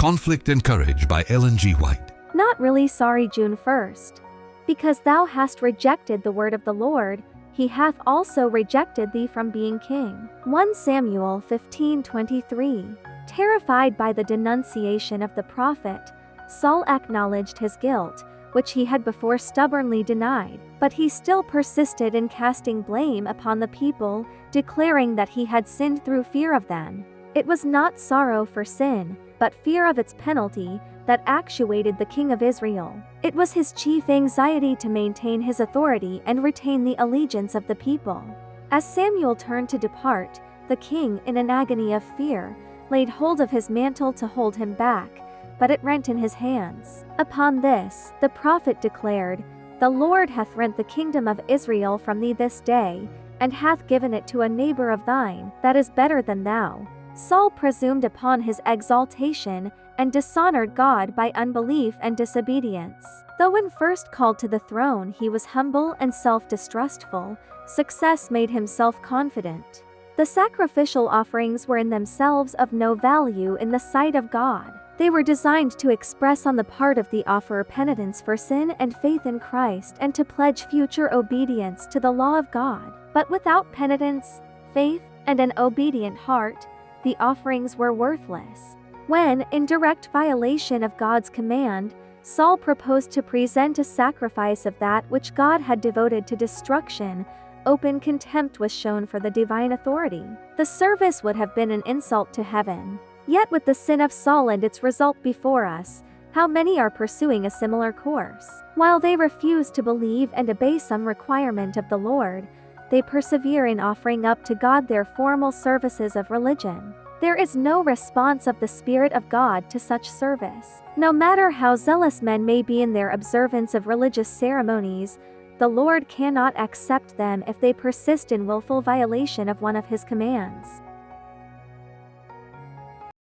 Conflict and Courage by Ellen G. White. Not really sorry, June 1st. Because thou hast rejected the word of the Lord, he hath also rejected thee from being king. 1 Samuel 15:23. Terrified by the denunciation of the prophet, Saul acknowledged his guilt, which he had before stubbornly denied, but he still persisted in casting blame upon the people, declaring that he had sinned through fear of them. It was not sorrow for sin, but fear of its penalty, that actuated the king of Israel. It was his chief anxiety to maintain his authority and retain the allegiance of the people. As Samuel turned to depart, the king, in an agony of fear, laid hold of his mantle to hold him back, but it rent in his hands. Upon this, the prophet declared, "The Lord hath rent the kingdom of Israel from thee this day, and hath given it to a neighbor of thine, that is better than thou." Saul presumed upon his exaltation, and dishonored God by unbelief and disobedience. Though when first called to the throne he was humble and self-distrustful, success made him self-confident. The sacrificial offerings were in themselves of no value in the sight of God. They were designed to express on the part of the offerer penitence for sin and faith in Christ, and to pledge future obedience to the law of God. But without penitence, faith, and an obedient heart, the offerings were worthless. When, in direct violation of God's command, Saul proposed to present a sacrifice of that which God had devoted to destruction, open contempt was shown for the divine authority. The service would have been an insult to heaven. Yet with the sin of Saul and its result before us, how many are pursuing a similar course? While they refuse to believe and obey some requirement of the Lord, they persevere in offering up to God their formal services of religion. There is no response of the Spirit of God to such service. No matter how zealous men may be in their observance of religious ceremonies, the Lord cannot accept them if they persist in willful violation of one of his commands.